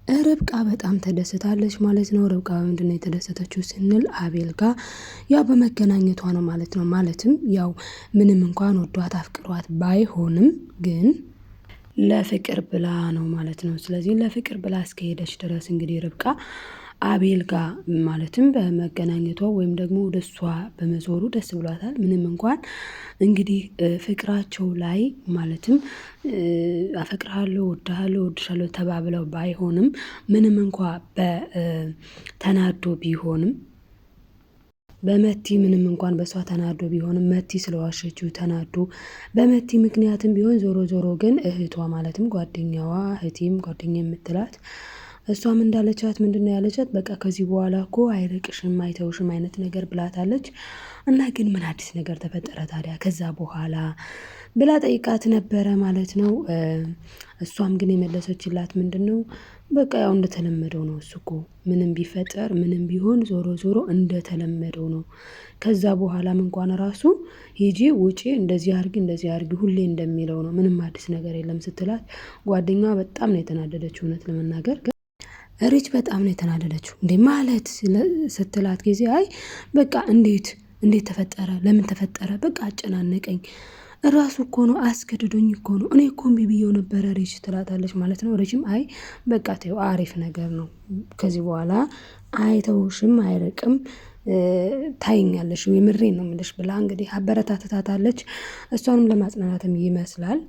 ርብቃ በጣም ተደስታለች ማለት ነው። ርብቃ ምንድነው የተደሰተችው ስንል አቤል ጋር ያው በመገናኘቷ ነው ማለት ነው። ማለትም ያው ምንም እንኳን ወዷት አፍቅሯት ባይሆንም ግን ለፍቅር ብላ ነው ማለት ነው። ስለዚህ ለፍቅር ብላ እስከሄደች ድረስ እንግዲህ ርብቃ አቤል ጋር ማለትም በመገናኘቷ ወይም ደግሞ ወደ እሷ በመዞሩ ደስ ብሏታል። ምንም እንኳን እንግዲህ ፍቅራቸው ላይ ማለትም አፈቅርሃለሁ፣ ወድሃለሁ፣ ወድሻለሁ ተባብለው ባይሆንም ምንም እንኳ በተናዶ ቢሆንም በመቲ ምንም እንኳን በሷ ተናዶ ቢሆንም መቲ ስለዋሸችው ተናዶ በመቲ ምክንያትም ቢሆን ዞሮ ዞሮ ግን እህቷ ማለትም ጓደኛዋ እህቴም ጓደኛ የምትላት እሷም እንዳለቻት ምንድነው ያለቻት በቃ ከዚህ በኋላ እኮ አይርቅሽም አይተውሽም አይነት ነገር ብላታለች። እና ግን ምን አዲስ ነገር ተፈጠረ ታዲያ ከዛ በኋላ ብላ ጠይቃት ነበረ ማለት ነው። እሷም ግን የመለሰችላት ምንድነው በቃ ያው እንደተለመደው ነው። እሱ እኮ ምንም ቢፈጠር ምንም ቢሆን ዞሮ ዞሮ እንደተለመደው ነው። ከዛ በኋላም እንኳን ራሱ ሂጂ ውጪ እንደዚህ አርጊ ሁሌ እንደሚለው ነው። ምንም አዲስ ነገር የለም ስትላት ጓደኛዋ በጣም ነው የተናደደችው እውነት ለመናገር ሪች በጣም ነው የተናደደችው። እንዴ ማለት ስትላት ጊዜ አይ በቃ እንዴት ተፈጠረ ለምን ተፈጠረ በቃ አጨናነቀኝ ራሱ እኮ ነው አስገድዶኝ እኮ ነው እኔ እኮ እምቢ ብዬው ነበረ ሪች ትላታለች ማለት ነው። ሪችም አይ በቃ ተይው አሪፍ ነገር ነው ከዚህ በኋላ አይተውሽም አይርቅም ታይኛለሽ የምሬን ነው የምልሽ ብላ እንግዲህ አበረታታታለች። እሷንም ለማጽናናትም ይመስላል።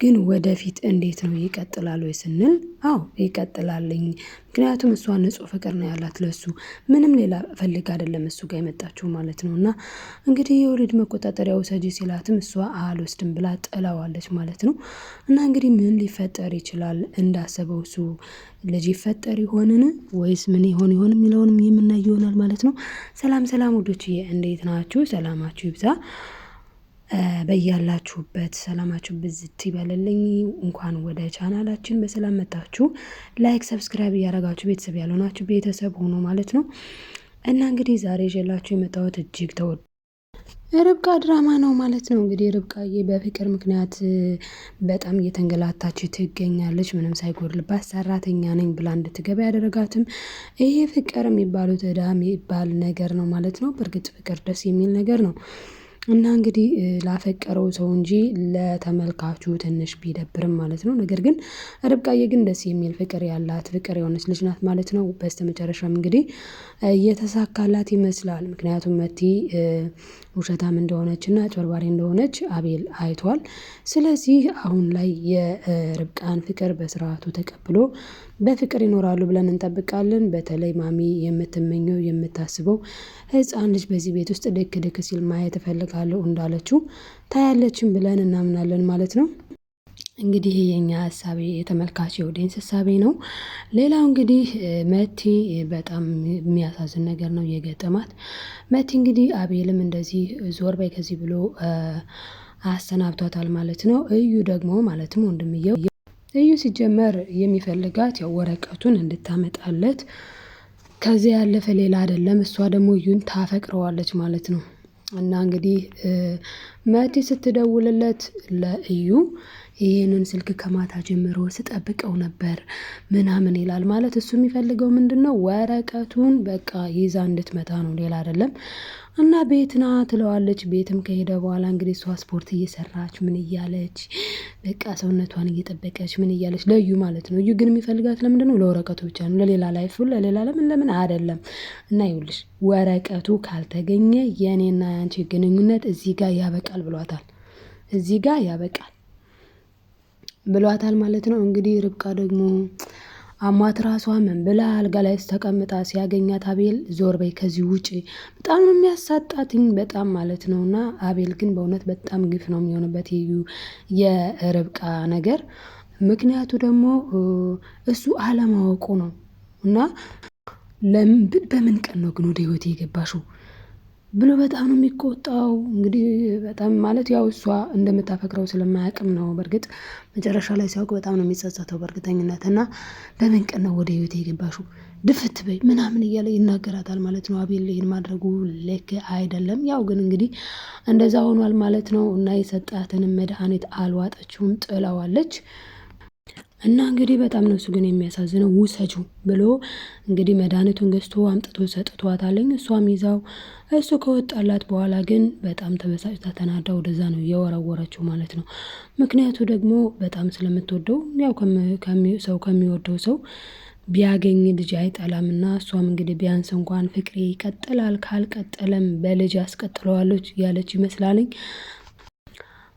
ግን ወደፊት እንዴት ነው ይቀጥላል ወይ ስንል አዎ ይቀጥላልኝ። ምክንያቱም እሷ ንጹህ ፍቅር ነው ያላት ለሱ ምንም ሌላ ፈልግ አይደለም እሱ ጋር የመጣችው ማለት ነው። እና እንግዲህ የወሊድ መቆጣጠሪያ ውሰጂ ሲላትም እሷ አልወስድም ብላ ጥላዋለች ማለት ነው። እና እንግዲህ ምን ሊፈጠር ይችላል እንዳሰበው እሱ ልጅ ይፈጠር ይሆንን ወይስ ምን ይሆን የሚለውንም የምናይ ይሆናል ማለት ነው። ሰላም ሰላም ውዶችዬ እንዴት ናችሁ? ሰላማችሁ ይብዛ በያላችሁበት ሰላማችሁ ብዝት ይበልልኝ። እንኳን ወደ ቻናላችን በሰላም መጣችሁ። ላይክ ሰብስክራይብ እያደረጋችሁ ቤተሰብ ያልሆናችሁ ቤተሰብ ሆኖ ማለት ነው። እና እንግዲህ ዛሬ ይዤላችሁ የመጣሁት እጅግ ርብቃ ድራማ ነው ማለት ነው። እንግዲህ ርብቃዬ በፍቅር ምክንያት በጣም እየተንገላታች ትገኛለች። ምንም ሳይጎድልባት ሰራተኛ ነኝ ብላ እንድትገባ ያደረጋትም ይሄ ፍቅር የሚባለው ዕዳ የሚባል ነገር ነው ማለት ነው። በእርግጥ ፍቅር ደስ የሚል ነገር ነው። እና እንግዲህ ላፈቀረው ሰው እንጂ ለተመልካቹ ትንሽ ቢደብርም ማለት ነው። ነገር ግን ርብቃዬ ግን ደስ የሚል ፍቅር ያላት ፍቅር የሆነች ልጅ ናት ማለት ነው። በስተመጨረሻም እንግዲህ እየተሳካላት ይመስላል። ምክንያቱም መቲ ውሸታም እንደሆነች እና አጭበርባሪ እንደሆነች አቤል አይቷል። ስለዚህ አሁን ላይ የርብቃን ፍቅር በስርዓቱ ተቀብሎ በፍቅር ይኖራሉ ብለን እንጠብቃለን። በተለይ ማሚ የምትመኘው የምታስበው ህፃን ልጅ በዚህ ቤት ውስጥ ድክ ሲል ማየት እፈልጋለሁ እንዳለችው ታያለችን ብለን እናምናለን ማለት ነው። እንግዲህ የኛ ሀሳቤ የተመልካች የኦዲየንስ ሀሳቤ ነው። ሌላው እንግዲህ መቲ በጣም የሚያሳዝን ነገር ነው የገጠማት። መቲ እንግዲህ አቤልም እንደዚህ ዞር በይ ከዚህ ብሎ አሰናብቷታል ማለት ነው። እዩ ደግሞ ማለትም ወንድምየው እዩ ሲጀመር የሚፈልጋት ያው ወረቀቱን እንድታመጣለት ከዚያ ያለፈ ሌላ አይደለም። እሷ ደግሞ እዩን ታፈቅረዋለች ማለት ነው። እና እንግዲህ መቲ ስትደውልለት ለእዩ ይህንን ስልክ ከማታ ጀምሮ ስጠብቀው ነበር ምናምን ይላል። ማለት እሱ የሚፈልገው ምንድነው ወረቀቱን በቃ ይዛ እንድትመታ ነው ሌላ አይደለም። እና ቤት ና ትለዋለች። ቤትም ከሄደ በኋላ እንግዲህ እሷ ስፖርት እየሰራች ምን እያለች በቃ ሰውነቷን እየጠበቀች ምን እያለች ለዩ ማለት ነው። እዩ ግን የሚፈልጋት ለምንድነው ለወረቀቱ ብቻ ነው። ለሌላ ላይፍ ለሌላ ለምን አይደለም። እና ይኸውልሽ ወረቀቱ ካልተገኘ የኔና ያንቺ ግንኙነት እዚህ ጋር ያበቃል ብሏታል። እዚህ ጋር ያበቃል ብሏታል ማለት ነው። እንግዲህ ርብቃ ደግሞ አሟት ራሷ ምን ብላ አልጋ ላይ ተቀምጣ ሲያገኛት አቤል ዞር በይ ከዚህ ውጪ በጣም ነው የሚያሳጣትኝ በጣም ማለት ነውና አቤል ግን በእውነት በጣም ግፍ ነው የሚሆንበት የርብቃ ነገር። ምክንያቱ ደግሞ እሱ አለማወቁ ነው። እና በምን ቀን ነው ግን ወደ ህይወቴ የገባሽው ብሎ በጣም ነው የሚቆጣው። እንግዲህ በጣም ማለት ያው እሷ እንደምታፈቅረው ስለማያውቅም ነው። በእርግጥ መጨረሻ ላይ ሲያውቅ በጣም ነው የሚጸጸተው በእርግጠኝነት። እና በምን ቀን ነው ወደ ህይወቴ የገባሽው ድፍት በይ ምናምን እያለ ይናገራታል ማለት ነው። አቤል ይህን ማድረጉ ልክ አይደለም። ያው ግን እንግዲህ እንደዛ ሆኗል ማለት ነው። እና የሰጣትንም መድኃኒት አልዋጠችውም ጥለዋለች። እና እንግዲህ በጣም ነው እሱ ግን የሚያሳዝነው። ውሰጂው ብሎ እንግዲህ መድኃኒቱን ገዝቶ አምጥቶ ሰጥቷታለኝ። እሷም ይዛው እሱ ከወጣላት በኋላ ግን በጣም ተበሳጭታ ተናዳ ወደዛ ነው የወረወረችው ማለት ነው። ምክንያቱ ደግሞ በጣም ስለምትወደው ያው ሰው ከሚወደው ሰው ቢያገኝ ልጅ አይጠላምና እሷም እንግዲህ ቢያንስ እንኳን ፍቅሬ ይቀጥላል ካልቀጠለም በልጅ ያስቀጥለዋለች ያለች ይመስላለኝ።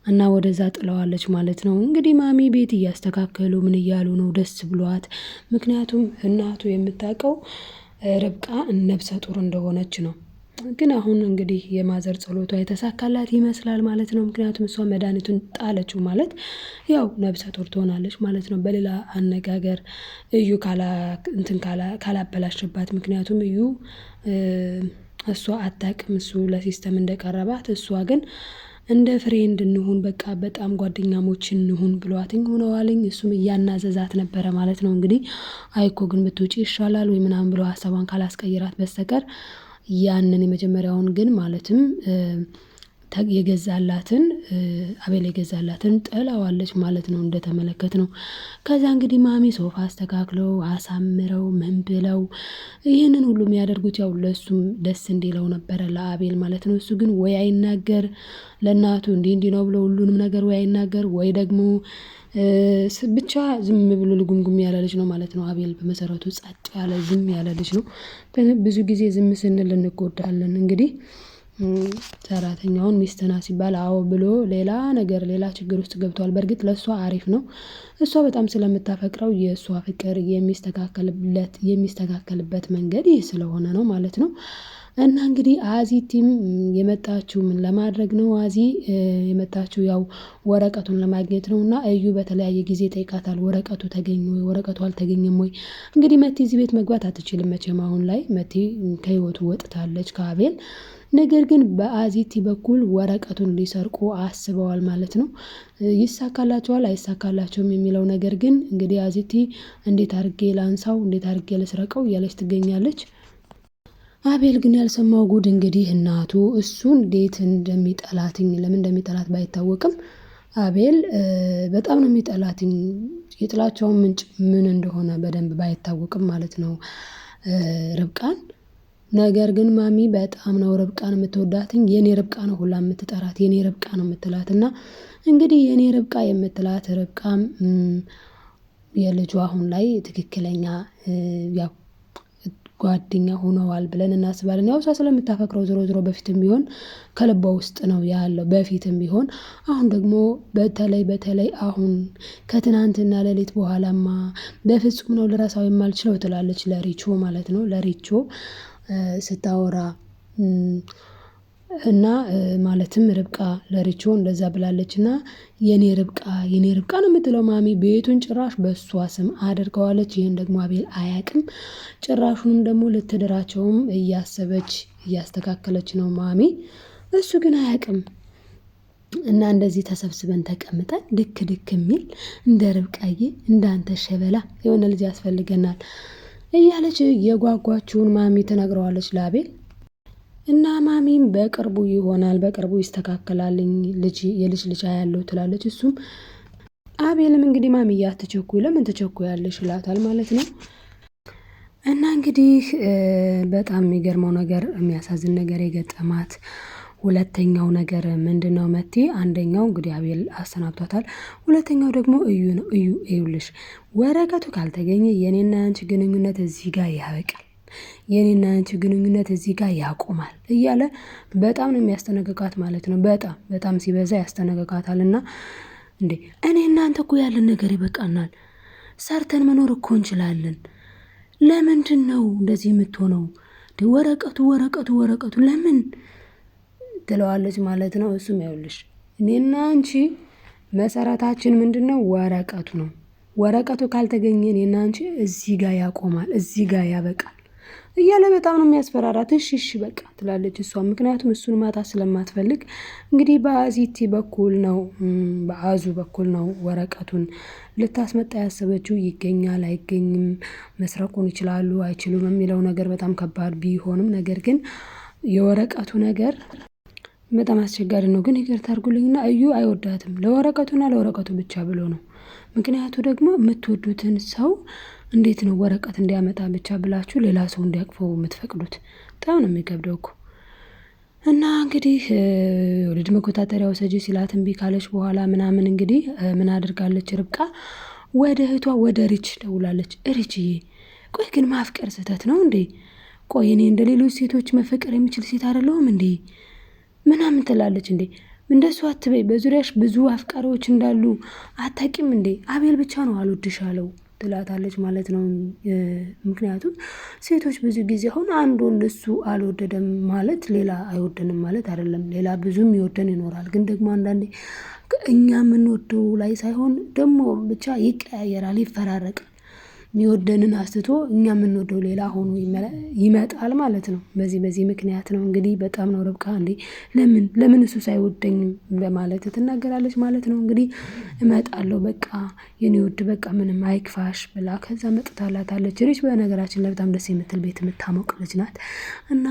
እና ወደዛ ጥለዋለች ማለት ነው። እንግዲህ ማሚ ቤት እያስተካከሉ ምን እያሉ ነው ደስ ብሏት። ምክንያቱም እናቱ የምታውቀው ርብቃ ነብሰ ጡር እንደሆነች ነው። ግን አሁን እንግዲህ የማዘር ጸሎቷ የተሳካላት ይመስላል ማለት ነው። ምክንያቱም እሷ መድኃኒቱን ጣለችው ማለት ያው ነብሰ ጡር ትሆናለች ማለት ነው። በሌላ አነጋገር እዩ ካላበላሽባት። ምክንያቱም እዩ እሷ አታውቅም እሱ ለሲስተም እንደቀረባት፣ እሷ ግን እንደ ፍሬንድ እንሁን በቃ በጣም ጓደኛሞች እንሁን ብሏትኝ ሆነዋልኝ። እሱም እያናዘዛት ነበረ ማለት ነው። እንግዲህ አይኮ ግን ብትውጪ ይሻላል ወይ ምናምን ብሎ ሀሳቧን ካላስቀይራት በስተቀር ያንን የመጀመሪያውን ግን ማለትም የገዛላትን አቤል የገዛላትን ጥላዋለች ማለት ነው እንደተመለከት ነው። ከዛ እንግዲህ ማሚ ሶፋ አስተካክለው አሳምረው ምን ብለው ይህንን ሁሉ የሚያደርጉት ያው ለእሱም ደስ እንዲለው ነበረ ለአቤል ማለት ነው። እሱ ግን ወይ አይናገር ለእናቱ እንዲህ ነው ብሎ ሁሉንም ነገር ወይ አይናገር ወይ ደግሞ ብቻ ዝም ብሎ ልጉምጉም ያለ ልጅ ነው ማለት ነው። አቤል በመሰረቱ ጸጥ ያለ ዝም ያለ ልጅ ነው። ብዙ ጊዜ ዝም ስንል እንጎዳለን። እንግዲህ ሰራተኛውን ሚስት ናት ሲባል አዎ ብሎ ሌላ ነገር ሌላ ችግር ውስጥ ገብቷል። በእርግጥ ለእሷ አሪፍ ነው። እሷ በጣም ስለምታፈቅረው የእሷ ፍቅር የሚስተካከልበት መንገድ ይህ ስለሆነ ነው ማለት ነው። እና እንግዲህ አዚቲም የመጣችው ምን ለማድረግ ነው? አዚ የመጣችው ያው ወረቀቱን ለማግኘት ነው። እና እዩ በተለያየ ጊዜ ጠይቃታል። ወረቀቱ ተገኘ ወይ ወረቀቱ አልተገኘም ወይ? እንግዲህ መቲ እዚህ ቤት መግባት አትችልም መቼም። አሁን ላይ መቲ ከህይወቱ ወጥታለች ከአቤል። ነገር ግን በአዚቲ በኩል ወረቀቱን ሊሰርቁ አስበዋል ማለት ነው። ይሳካላቸዋል አይሳካላቸውም የሚለው ነገር ግን እንግዲህ አዚቲ እንዴት አድርጌ ላንሳው፣ እንዴት አድርጌ ልስረቀው እያለች ትገኛለች። አቤል ግን ያልሰማው ጉድ እንግዲህ እናቱ እሱ እንዴት እንደሚጠላትኝ ለምን እንደሚጠላት ባይታወቅም አቤል በጣም ነው የሚጠላትኝ። የጥላቻውን ምንጭ ምን እንደሆነ በደንብ ባይታወቅም ማለት ነው ርብቃን። ነገር ግን ማሚ በጣም ነው ርብቃን የምትወዳትኝ። የኔ ርብቃ ነው ሁላ የምትጠራት፣ የኔ ርብቃ ነው የምትላት። እና እንግዲህ የኔ ርብቃ የምትላት ርብቃም የልጇ አሁን ላይ ትክክለኛ ያው ጓደኛ ሆነዋል ብለን እናስባለን። ያው እሷ ስለምታፈቅረው ዞሮ በፊትም ቢሆን ከልቧ ውስጥ ነው ያለው በፊትም ቢሆን። አሁን ደግሞ በተለይ አሁን ከትናንትና ሌሊት በኋላማ በፍጹም ነው ልረሳው የማልችለው ትላለች ለሪቾ ማለት ነው። ለሪቾ ስታወራ እና ማለትም ርብቃ ለሪቾ እንደዛ ብላለች። እና የኔ ርብቃ ነው የምትለው ማሚ ቤቱን ጭራሽ በእሷ ስም አድርገዋለች። ይህን ደግሞ አቤል አያውቅም። ጭራሹንም ደግሞ ልትድራቸውም እያሰበች እያስተካከለች ነው ማሚ፣ እሱ ግን አያውቅም። እና እንደዚህ ተሰብስበን ተቀምጠን ድክ የሚል እንደ ርብቃዬ እንዳንተ ሸበላ የሆነ ልጅ ያስፈልገናል እያለች የጓጓችውን ማሚ ትነግረዋለች ለአቤል። እና ማሚም በቅርቡ ይሆናል በቅርቡ ይስተካከላልኝ የልጅ ያለው ትላለች። እሱም አቤልም እንግዲህ ማሚ አትቸኩይ ለምን ትቸኩያለሽ ይላታል ማለት ነው። እና እንግዲህ በጣም የሚገርመው ነገር የሚያሳዝን ነገር የገጠማት ሁለተኛው ነገር ምንድነው? መቲ አንደኛው እንግዲህ አቤል አሰናብቷታል። ሁለተኛው ደግሞ እዩ ነው። እዩ ይኸውልሽ ወረቀቱ ካልተገኘ የኔና አንቺ ግንኙነት እዚህ ጋር ያበቃል፣ የኔና አንቺ ግንኙነት እዚህ ጋር ያቆማል እያለ በጣም ነው የሚያስጠነቅቃት ማለት ነው። በጣም ሲበዛ ያስጠነቅቃታል። እና እንዴ እኔ እናንተ እኮ ያለን ነገር ይበቃናል፣ ሰርተን መኖር እኮ እንችላለን፣ ለምንድን ነው እንደዚህ የምትሆነው? ወረቀቱ ለምን ትለዋለች ማለት ነው። እሱም ይኸውልሽ እኔና አንቺ መሰረታችን ምንድነው? ወረቀቱ ነው። ወረቀቱ ካልተገኘ እኔና አንቺ እዚህ ጋር ያቆማል፣ እዚህ ጋር ያበቃል እያለ በጣም ነው የሚያስፈራራት። እሺ በቃ ትላለች እሷ። ምክንያቱም እሱን ማጣት ስለማትፈልግ እንግዲህ በአዚቲ በኩል ነው በአዙ በኩል ነው ወረቀቱን ልታስመጣ ያሰበችው። ይገኛል አይገኝም፣ መስረቁን ይችላሉ አይችሉም የሚለው ነገር በጣም ከባድ ቢሆንም ነገር ግን የወረቀቱ ነገር በጣም አስቸጋሪ ነው። ግን ይቅርታ አድርጉልኝና እዩ አይወዳትም ለወረቀቱ ብቻ ብሎ ነው። ምክንያቱ ደግሞ የምትወዱትን ሰው እንዴት ነው ወረቀት እንዲያመጣ ብቻ ብላችሁ ሌላ ሰው እንዲያቅፈው የምትፈቅዱት? በጣም ነው የሚከብደው እኮ። እና እንግዲህ ወልድ መቆጣጠሪያ ውሰጂ ሲላት እምቢ ካለች በኋላ ምናምን እንግዲህ ምን አድርጋለች ርብቃ? ወደ እህቷ ወደ ሪች ደውላለች። ሪችዬ ቆይ ግን ማፍቀር ስህተት ነው እንዴ? ቆይ እኔ እንደ ሌሎች ሴቶች መፈቀር የምችል ሴት አይደለሁም እንዴ? ምናምን ትላለች። እንዴ እንደሱ አትበይ፣ በዙሪያሽ ብዙ አፍቃሪዎች እንዳሉ አታቂም እንዴ? አቤል ብቻ ነው አልወድሽ አለው ትላታለች ማለት ነው። ምክንያቱም ሴቶች ብዙ ጊዜ አሁን አንድ ወንድ እሱ አልወደደም ማለት ሌላ አይወደንም ማለት አይደለም። ሌላ ብዙም ይወደን ይኖራል። ግን ደግሞ አንዳንዴ እኛ የምንወደው ላይ ሳይሆን ደግሞ ብቻ ይቀያየራል፣ ይፈራረቃል። የሚወደንን አስትቶ እኛ የምንወደው ሌላ ሆኖ ይመጣል ማለት ነው። በዚህ ምክንያት ነው እንግዲህ በጣም ነው ርብቃ እንዴ ለምን እሱ ሳይወደኝም በማለት ትናገራለች ማለት ነው። እንግዲህ እመጣለሁ በቃ የኔ ውድ በቃ ምንም አይክፋሽ ብላ ከዛ መጥታላታለች። ሪች በነገራችን ላይ በጣም ደስ የምትል ቤት የምታሞቅ ልጅ ናት። እና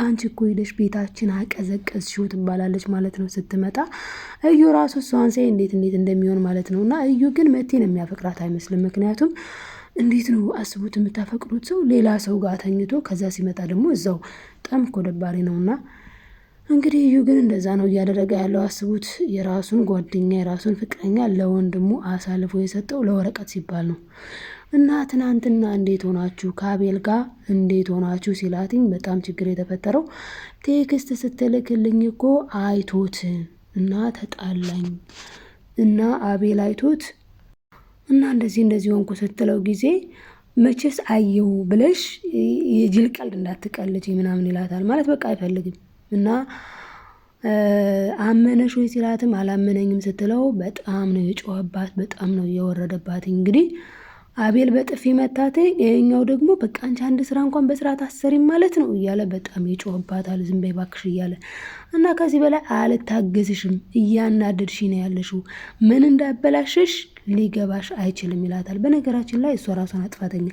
አንቺ እኮ ሄደሽ ቤታችን አቀዘቀዝሽው ትባላለች ማለት ነው ስትመጣ። እዩ ራሱ እሷን ሳይ እንዴት እንደሚሆን ማለት ነው። እና እዩ ግን መቴን የሚያፈቅራት አይመስልም። ምክንያቱም እንዴት ነው አስቡት፣ የምታፈቅሩት ሰው ሌላ ሰው ጋር ተኝቶ ከዛ ሲመጣ ደግሞ እዛው በጣም እኮ ደባሪ ነውና እንግዲህ እዩ ግን እንደዛ ነው እያደረገ ያለው። አስቡት፣ የራሱን ጓደኛ የራሱን ፍቅረኛ ለወንድሙ አሳልፎ የሰጠው ለወረቀት ሲባል ነው። እና ትናንትና እንዴት ሆናችሁ ከአቤል ጋር እንዴት ሆናችሁ ሲላትኝ በጣም ችግር የተፈጠረው ቴክስት ስትልክልኝ እኮ አይቶት እና ተጣላኝ እና አቤል አይቶት እና እንደዚህ ሆንኩ ስትለው ጊዜ መቼስ አየው ብለሽ የጅል ቀልድ እንዳትቀልጂ ምናምን ይላታል። ማለት በቃ አይፈልግም። እና አመነሽ ወይ ሲላትም አላመነኝም ስትለው በጣም ነው የጮኸባት፣ በጣም ነው የወረደባት። እንግዲህ አቤል በጥፊ መታቴ፣ ይሄኛው ደግሞ በቃ አንቺ አንድ ስራ እንኳን በስርዓት አሰሪም ማለት ነው እያለ በጣም ይጮህባታል። ዝም በይ እባክሽ እያለ እና ከዚህ በላይ አልታገዝሽም፣ እያናደድሽ ነው ያለሽው፣ ምን እንዳበላሽሽ ሊገባሽ አይችልም ይላታል። በነገራችን ላይ እሷ ራሷን አጥፋተኛ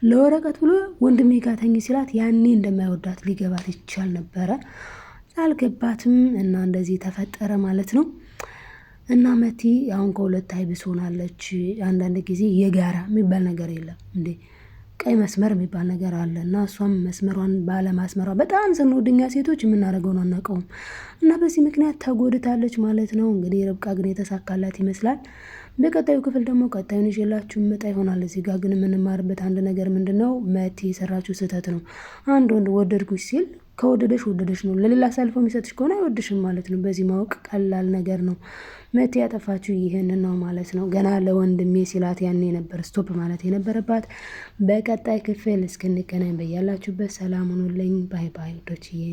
ለወረቀት ብሎ ወንድሜ ጋር ተኝ ሲላት ያኔ እንደማይወዳት ሊገባት ይቻል ነበረ፣ አልገባትም። እና እንደዚህ ተፈጠረ ማለት ነው። እና መቲ አሁን ከሁለት አይብስ ሆናለች። አንዳንድ ጊዜ የጋራ የሚባል ነገር የለም እንዴ፣ ቀይ መስመር የሚባል ነገር አለ። እና እሷም መስመሯን ባለማስመሯ በጣም ስንወድኛ ሴቶች የምናደርገውን አናውቀውም። እና በዚህ ምክንያት ተጎድታለች ማለት ነው። እንግዲህ ርብቃ ግን የተሳካላት ይመስላል። በቀጣዩ ክፍል ደግሞ ቀጣዩን ይዤላችሁ መጣ ይሆናል። እዚህ ጋር ግን የምንማርበት አንድ ነገር ምንድነው? መቲ የሰራችው ስህተት ነው። አንድ ወንድ ወደድኩሽ ሲል ከወደደሽ ወደደሽ ነው። ለሌላ አሳልፎ የሚሰጥሽ ከሆነ አይወድሽም ማለት ነው። በዚህ ማወቅ ቀላል ነገር ነው። መቲ ያጠፋችው ይህንን ነው ማለት ነው። ገና ለወንድሜ ሲላት ያኔ ነበር ስቶፕ ማለት የነበረባት። በቀጣይ ክፍል እስክንገናኝ በያላችሁበት ሰላም ሁኑልኝ። ባይ ባይ ወዶችዬ።